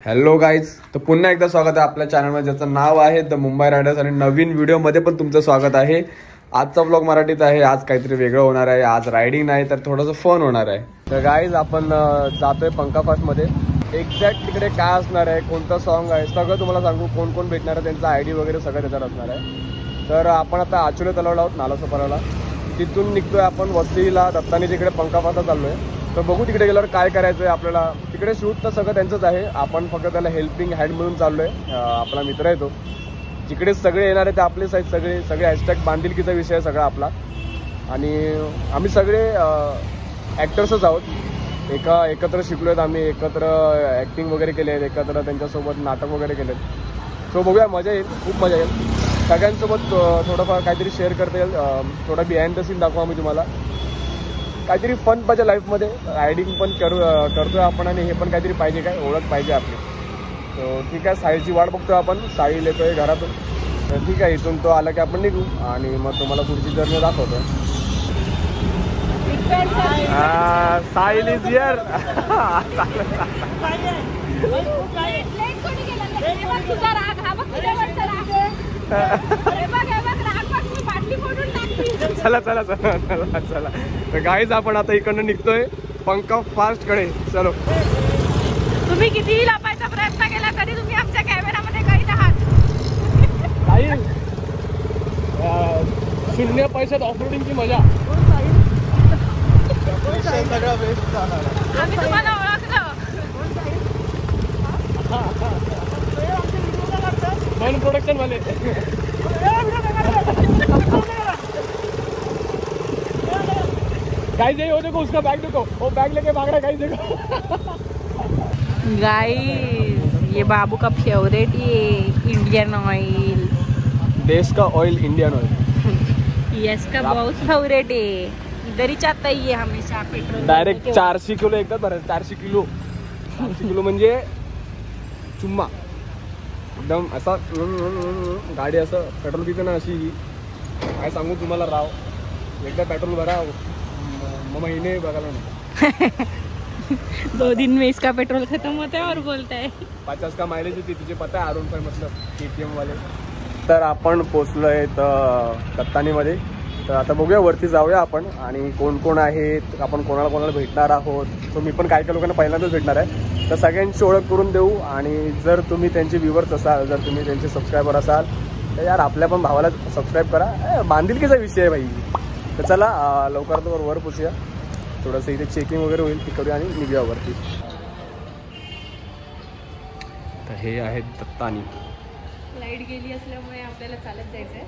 Hello guys, तर पुन्हा एकदा स्वागत आहे आपल्या चॅनलमध्ये ज्याचं नाव आहे द मुंबई रायडर्स आणि नवीन व्हिडिओमध्ये पण तुमचं स्वागत आहे. आजचा ब्लॉग मराठीत आहे. आज काहीतरी वेगळं होणार आहे. आज रायडिंग नाही तर थोडंसं फन होणार आहे. तर गाईज आपण जातोय पंका फास्टमध्ये. एक्झॅक्ट तिकडे काय असणार आहे, कोणतं सॉन्ग आहे, सगळं तुम्हाला सांगू. कोण कोण भेटणार आहे, त्यांचा आयडी वगैरे सगळं त्याच्यात असणार आहे. तर आपण आता आचुले तलावला आहोत, नालासोपाराला. तिथून निघतोय आपण वसईला, दत्तानी तिकडे पंका फास्टला चाललोय. तर बघू तिकडे गेल्यावर काय करायचं आहे आपल्याला. तिकडे शूट तर सगळं त्यांचंच आहे. आपण फक्त त्याला हेल्पिंग हँड म्हणून चाललोय. आपला मित्र आहे तो. जिकडे सगळे येणार आहे ते आपलेच आहेत. सगळे हॅशटॅग बांधिलकीचा विषय आहे सगळा आपला. आणि आम्ही सगळे ॲक्टर्सच आहोत. एकत्र शिकलो आहेत आम्ही, एकत्र ॲक्टिंग वगैरे केले आहेत, एकत्र त्यांच्यासोबत नाटक वगैरे केले आहेत. सो बघूया, मजा येईल, खूप मजा येईल. सगळ्यांसोबत थोडंफार काहीतरी शेअर करता येईल. थोडा बिहाइंड द सीन दाखवू आम्ही तुम्हाला. काहीतरी फन पाहिजे लाईफमध्ये. रायडिंग पण करतोय आपण आणि हे पण काहीतरी पाहिजे, काय ओळख पाहिजे आपली. तो ठीक आहे, साहिलची वाट बघतोय आपण. साहिल येतोय घरातून. तर ठीक आहे, इथून तो आला की आपण निघू आणि मग तुम्हाला पुढची जर्नी दाखवतो. Sahil is here. चला चला चला चला चला. तर गाईज आपण आता इकडनं निघतोय पंका फास्ट कडे. चलो. तुम्ही कितीही लपायचा प्रयत्न केला तरी तुम्ही आमच्या कॅमेरामध्ये कैद आहात. शून्य पैशात ऑफरोडिंगची मजा. आम्ही तुम्हाला ओळखलं. मन प्रोडक्शन वाले. गाइस ये देखो, उसका बैग देखो, वो बैग लेके भाग रहा है. गाइस देखो. गाइस ये बाबू का फेवरेट, ये इंडियन ऑयल. देश का ऑयल इंडियन ऑयल. यस का बहुत फेवरेट है. इधर ही चाहता है ये हमेशा पेट्रोल. डायरेक्ट 400 किलो एकदाच भरायचं. 400 किलो म्हणजे चुम्मा. एकदम असा गाडी असं पेट्रोल पिते ना, अशी काय सांगू तुम्हाला राव. एकदा पेट्रोल भरा, महीने बघायला नाही. 2 दिन में इसका पेट्रोल खत्म होता है और बोलता है 50 का माइलेज होती. तुझे पता है, अरुण भाई मतलब KTM वाले. तर आपण पोचलोय दत्तानीमध्ये. तर आता बघूया, वरती जाऊया आपण. आणि कोण कोण आहेत, आपण कोणाला भेटणार आहोत. तो मी पण काही लोकांना पहिल्यांदाच भेटणार आहे. तर सगळ्यांची ओळख करून देऊ. आणि जर तुम्ही त्यांचे व्ह्यूवर्स असाल, जर तुम्ही त्यांचे सबस्क्रायबर असाल, तर यार आपल्या पण भावाला सबस्क्राईब करा. बांधिलकीचा विषय आहे भाई. तर चला लवकरात लवकर वर पोचूया. थोडंसं इथे चेकिंग वगैरे होईल, ती करूया आणि निघूया वरती. तर हे आहेत दत्तानी. लाईट गेली असल्यामुळे आपल्याला चालत जायचंय.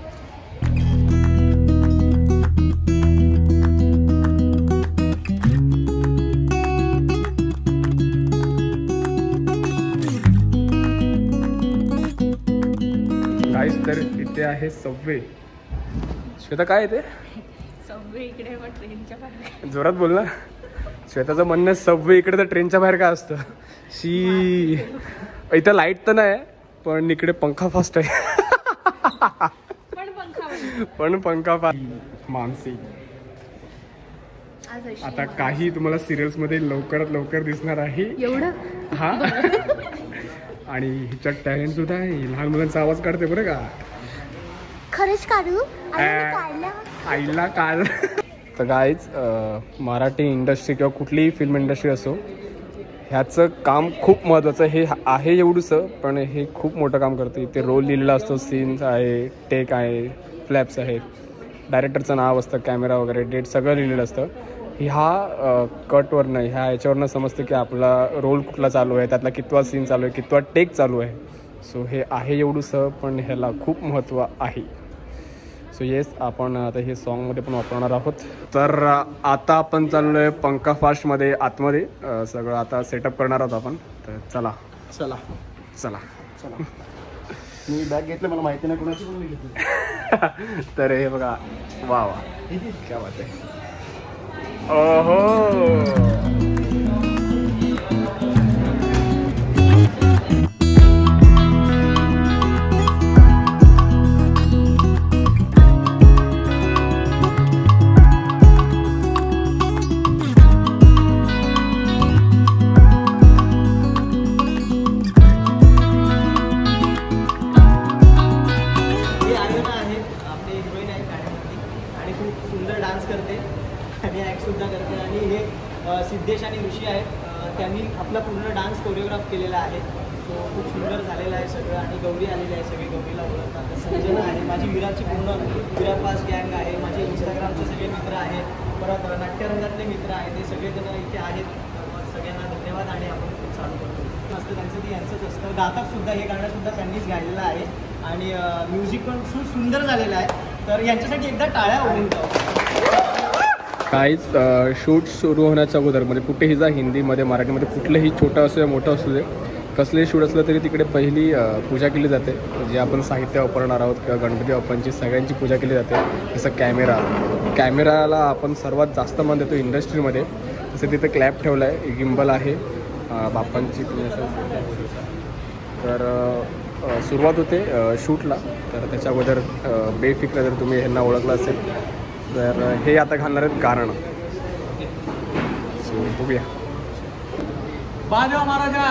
गाईस, तर इथे आहे सबवे. श्वेता काय आहे ते? सबवे इकडे मग ट्रेनच्या बाहेर. जोरात बोल ना. श्वेताचं म्हणणं सबवे इकडे तर ट्रेनच्या बाहेर काय असतं. शी इथं लाईट तर नाही, पण इकडे पंखा फास्ट आहे. पण पंखा फास्ट. मानसी आता काही तुम्हाला सिरियल्स मध्ये लवकरात लवकर दिसणार आहे. एवढं हा. आणि हिच्यात टॅलेंट सुद्धा आहे. लहान मुलांचा आवाज काढते बरं का. खरंच काढू? आईला काढ. तर गाईज, मराठी इंडस्ट्री किंवा कुठलीही फिल्म इंडस्ट्री असो, ह्याचं काम खूप महत्त्वाचं हे आहे. एवढंसं पण हे खूप मोठं काम करतं. इथे रोल लिहिलेला असतो, सीन्स आहे, टेक आहे, फ्लॅप्स आहेत, डायरेक्टरचं नाव असतं, कॅमेरा वगैरे, डेट सगळं लिहिलेलं असतं. ह्या कटवरनं, ह्या याच्यावरनं समजतं की आपला रोल कुठला चालू आहे, त्यातला कितवा सीन चालू आहे, कितवा टेक चालू आहे. सो हे आहे एवढंसं, पण ह्याला खूप महत्त्व आहे. सो येस, आपण आता हे सॉन्गमध्ये पण वापरणार आहोत. तर आता आपण चाललो आहे पंका फास्टमध्ये आतमध्ये. सगळं आता सेटअप करणार आहोत आपण. तर चला चला चला चला. मी बॅग घेतलं, मला माहिती नाही कोणाची पण मी घेतली. तर हे बघा, वा वा, क्या बात आहे. ओहो. सिद्धेश आणि ऋषी आहेत. त्यांनी आपला पूर्ण डान्स कोरिओग्राफ केलेला आहे. सो खूप सुंदर झालेलं आहे सगळं. आणि गौरी आलेली आहे, सगळे गौरीला ओळखतात. संजना आहे, माझी विराची पूर्ण विरा फास्ट गँग आहे. माझे इंस्टाग्रामचे सगळे मित्र आहेत. परत नाट्यरंगातले मित्र आहेत, ते सगळेजण इथे आहेत. सगळ्यांना धन्यवाद. आणि आपण खूप चालू करतो असतं त्यांचं, ते यांचंच असतं. गातात सुद्धा हे गाणंसुद्धा त्यांनीच गायलेलं आहे. आणि म्युझिक पण खूप सुंदर झालेलं आहे. तर यांच्यासाठी एकदा टाळ्या होऊन जाऊ. काहीच शूट सुरू होण्याच्या अगोदर म्हणजे कुठेही जा, हिंदीमध्ये मराठीमध्ये कुठलंही छोटं असू दे मोठं असू दे, कसलेही शूट असलं तरी तिकडे पहिली पूजा केली जाते. जे आपण साहित्य वापरणार आहोत किंवा गणपती बाप्पांची सगळ्यांची पूजा केली जाते. जसं कॅमेराला आपण सर्वात जास्त मान देतो इंडस्ट्रीमध्ये. तसं तिथे क्लॅप ठेवला आहे, गिम्बल आहे बाप्पांची. तर सुरुवात होते शूटला. तर त्याच्या अगोदर बेफिक्र जर तुम्ही ह्यांना ओळखलं असेल तर हे आता घालणार आहेत गाणं. सो बघूया. बादेवा महाराजा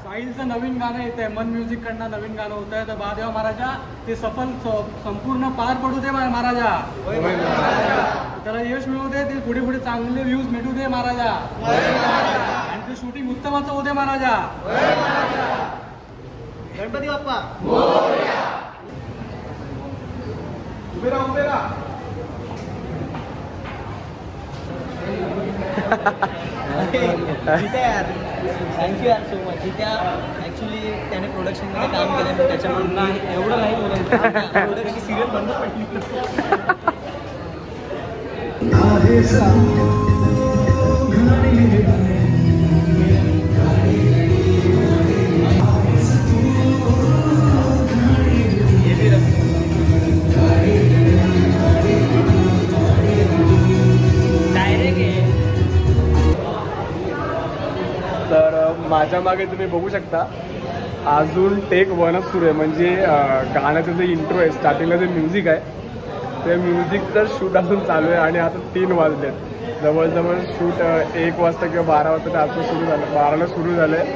साहिलचं नवीन गाणं येत आहे. मन म्युझिक कडनं नवीन गाणं होत आहे. तर बादेवा महाराजा ते संपूर्ण पार पडू दे महाराजा. त्याला यश मिळू दे, ते पुढे पुढे चांगले व्ह्यूज मिळू दे महाराजा. आणि ते शूटिंग उत्तमाचं होऊ दे महाराजा. गणपती बाप्पा उभे राहा. जित्या यार, थँक्यू यार सो मच. जित्या ॲक्च्युली त्याने प्रोडक्शनमध्ये काम केलं, पण त्याच्यामुळे एवढं नाही बोलायचं. प्रोडक्शन सिरियल बंद पडली. तर माझ्या मागे तुम्ही बघू शकता अजून टेक 1च सुरू आहे. म्हणजे गाण्याचं जे इंट्रो आहे, स्टार्टिंगला जे म्युझिक आहे ते म्युझिकचं शूट अजून चालू आहे. आणि आता 3 वाजलेत. जवळजवळ शूट 1 वाजता किंवा 12 वाजता आसपास सुरू झालं. 12ला सुरू झालं आहे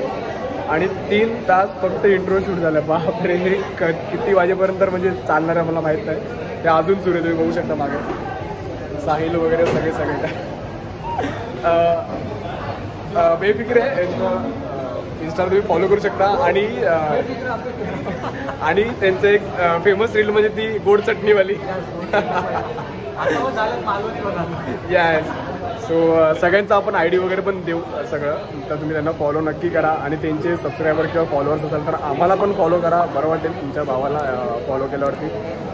आणि 3 तास फक्त इंट्रो शूट झालं. बापरे, हे किती वाजेपर्यंत म्हणजे चालणार आहे मला माहीत नाही. ते अजून सुरू आहे, तुम्ही बघू शकता मागे साहिल वगैरे सगळे काय. बेफिक्र आहे. इंस्टाला तुम्ही फॉलो करू शकता. आणि त्यांचं एक फेमस रील म्हणजे ती गोड चटणीवाली. येस. सो सगळ्यांचा आपण ID वगैरे पण देऊ सगळं. तर तुम्ही त्यांना फॉलो नक्की करा. आणि त्यांचे सबस्क्रायबर किंवा फॉलोअर्स असेल तर आम्हाला पण फॉलो करा. बरं वाटेल तुमच्या भावाला फॉलो केल्यावरती,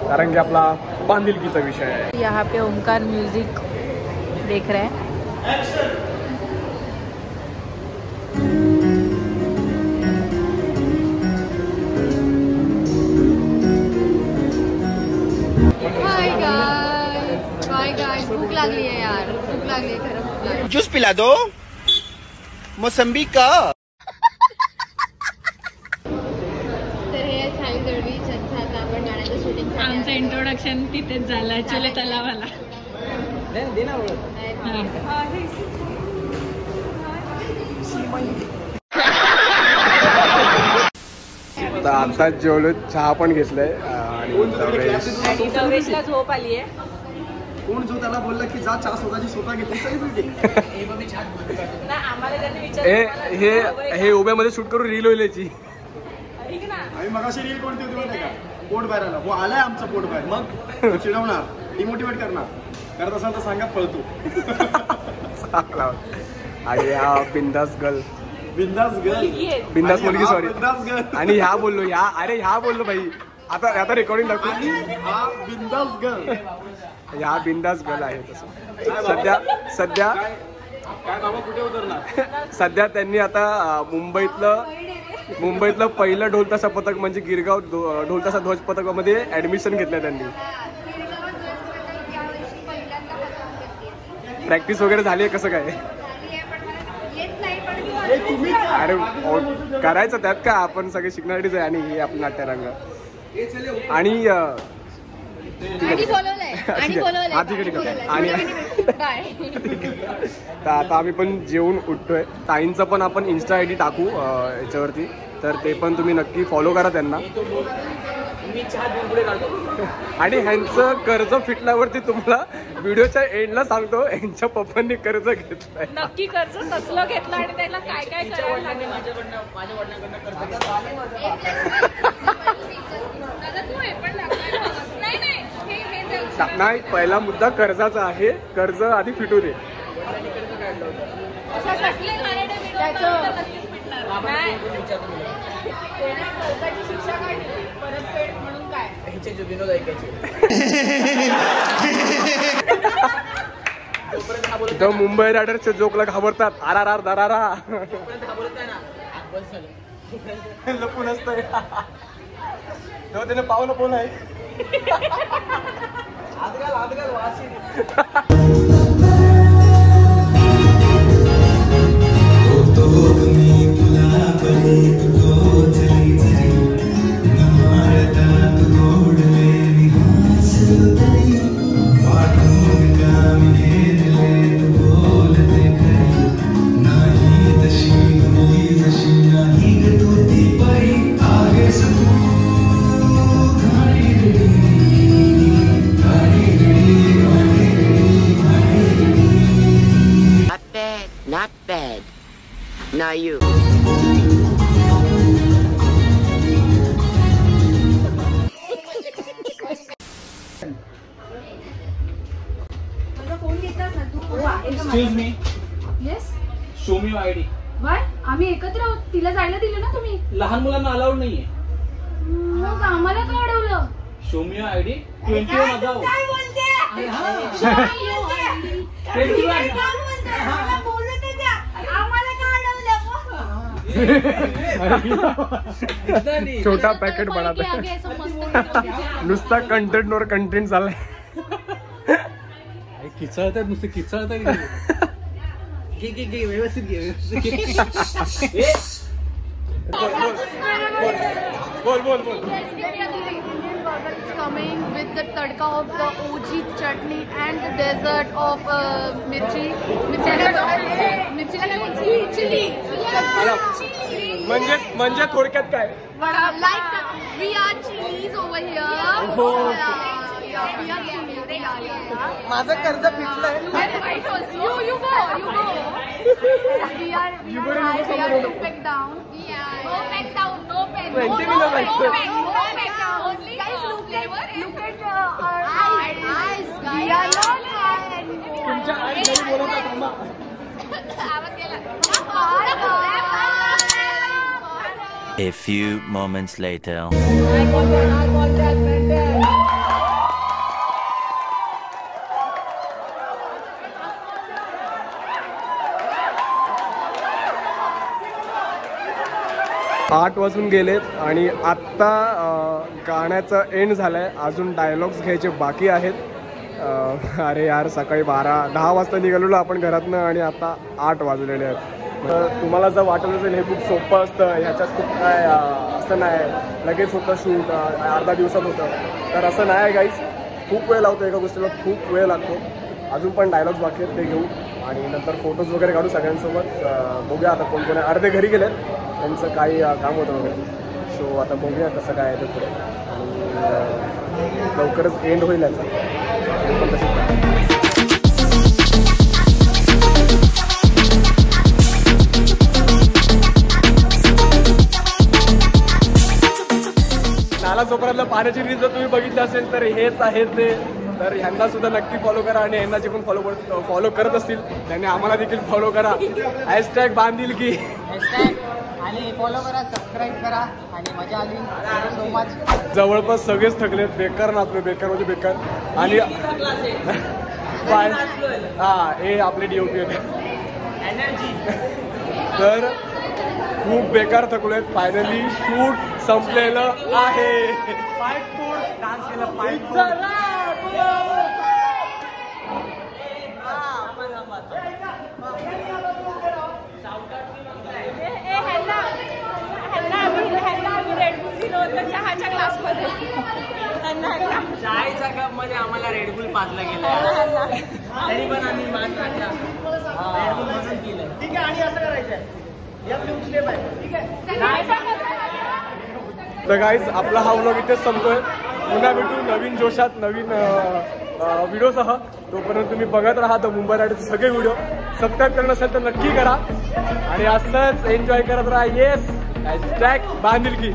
कारण की आपला बांधिलकीचा विषय आहे. यहाँ पे ओमकार म्यूजिक देख रहे हैं. हाय गाइस, भूक लागली आहे यार. भूक लागली आहे, खरं भूक लागली. ज्यूस पिला दो मोसंबी का. तर हे साहिल दळवी ज्यांचं आता आपण गाण्याचं शूटिंग आमचं इंट्रोडक्शन तिथेच झालं ऍक्च्युली तलावाला. दे ना ओळख. तर आता जेवलो, चहा पण घेतलाय. आणि दवेशला झोप आली आहे. कोण जो त्याला बोलला की जा चहा स्वतः घेतली. ना आम्हाला त्यांनी विचारलं हे उभ्यामध्ये शूट करून रील होईल याची. आम्ही मगाशी रील कोणती होती माहिती आहे का? पोट बाहेर आला. वो आलाय आमचं पोट बाहेर. मग चिडवणार, डिमोटिवेट करणार. करत असाल तर सांगा, पळतो. आणि हा बिंदास गर्ल, बिंदास गर्ल, बिंदास मुलगी, सॉरी. बिंदास गर्ल. आणि ह्या बोललो, ह्या बोललो भाई. आता रेकॉर्डिंग दाखवू. हा बिंदास गर्ल. ह्या बिंदास गर्ल आहे. तसं सध्या काय बाबा कुठे उतरणार. सध्या त्यांनी आता मुंबईतलं पहिलं ढोलताशा पथक म्हणजे गिरगाव ढोलताशा ध्वज पथकामध्ये ऍडमिशन घेतलंय त्यांनी. प्रॅक्टिस वगैरे झाली आहे कसं काय. अरे करायचं त्यात का, आपण सगळे शिकणारीच आहे. आणि हे आपलं नाट्यरंग. आणि तर आता आम्ही पण जेवून उठतोय. ताईंचं पण आपण इंस्टा ID टाकू याच्यावरती, तर ते पण तुम्ही नक्की फॉलो करा त्यांना. मी चहा पुढे काढतो. आणि ह्यांचं कर्ज फिटल्यावरती तुम्हाला व्हिडिओच्या एंडला सांगतो यांच्या पप्पांनी कर्ज घेतलंय. नक्की कर्ज कसलं घेतलं आणि त्याला काय काय करायला लागलं. माझ्या वडिलांकडनं कर्ज घेतलं. दादा तू हे पण दाखवायला हवंस. नाही हे जाऊ. नाही, पहिला मुद्दा कर्जाचा आहे. कर्ज आधी फिटू दे. असं कसले घाणेरडे video बनवतात, नक्कीच भेटणार. नाही. त्याने कर्जाची शिक्षा काय दिली? परतफेड म्हणून काय? ह्याचे जे विनोद ऐकायचे. तोपर्यंत हा बोलत इथं मुंबई रायडर्सच्या जोकला घाबरतात. आरार दरारा तोपर्यंत हा बोलत नाही ना. आग बस झालं. लपून असतंय. तेव्हा त्याने पावलं पोल आहे. हात घाल वासी. Not bad. Now you. Excuse me. Yes Show me your ID. Bye आम्ही एकत्र आहोत. तिला जायला दिलं ना तुम्ही. लहान मुलांना अलाउड नाहीये. मग आम्हाला का अडवलं. Show me your ID. 21 अजाव. काय बोलते. अरे हा. 21 मला बोलू दे द्या. आम्हाला का अडवलं. छोटा पॅकेट बनवता. नुसता कंटेंट वर कंटेंट चाललाय. किचळतात नुसते किचळतात. घे व्यवस्थित घे. बोल. Coming with the tadka of the OG chutney and the dessert of mirchi. Chili. म्हणजे थोडक्यात काय. Like we are chilies over here. माझं कर्ज फिटलंय. You go. We are to pack down. No pack down. No pack. Only guys look at our eyes. We are not high anymore. तुमच्या आई घरी बोलवता थांबा. A few moments later. आठ वाजून गेलेत आणि आत्ता गाण्याचा एंड झालाय. अजून डायलॉग्स घ्यायचे बाकी आहेत. अरे यार, सकाळी 10 वाजता निघालेलो आपण घरातनं आणि आता 8 वाजलेले आहेत. तर तुम्हाला जर वाटत असेल हे खूप सोपं असतं, ह्याच्यात खूप काय असं नाही, लगेच होतं शूट, अर्धा दिवसात होतं, तर असं नाही आहे गाईज. खूप वेळ लागतो, एका गोष्टीला खूप वेळ लागतो. अजून पण डायलॉग्स बाकी आहेत, ते घेऊ आणि नंतर फोटोज वगैरे काढू सगळ्यांसोबत. बघूया आता कोण कोण आहे. अर्धे घरी गेलेत, त्यांचं काही काम होतं वगैरे. सो आता बघूया कसं काय आहे ते पुढे आणि लवकरच एंड होईल याचा. पण तसंच नाला चोपड्यातलं पाण्याची रील जर तुम्ही बघितलं असेल तर हेच आहे ते. तर ह्यांना सुद्धा नक्की फॉलो करा आणि ह्यांना जे पण फॉलो करत असतील त्यांनी आम्हाला देखील फॉलो करा. हॅशटॅग बांधील की आणि फॉलो करा, सबस्क्राईब करा आणि मजा आली. So much. जवळपास सगळेच थकलेत. बेकार नाचलो, बेकार म्हणजे बेकार. आणि हे आपले DOP होते. तर खूप बेकार थकलोय. फायनली शूट संपलेलं आहे. डान्स केला पाईट. चहाच्या ग्लासमध्ये चायच्या कप मध्ये आम्हाला रेडबुल पाजला गेला. तरी पण आम्ही मान काढला. रेडबुल मदत केलं. ठीक आहे. आणि असं करायचंय, या ब्लू स्टेप आहे. ठीक आहे. तर गाईज आपला हा व्लॉग इथेच संपतोय. पुन्हा भेटू नवीन जोशात नवीन व्हिडिओसह. तोपर्यंत तुम्ही बघत राहा द मुंबई रायडरचे सगळे व्हिडिओ. सबस्क्राईब करणं असेल तर नक्की करा आणि असंच एन्जॉय करत राहा. येस #बांधिलकी.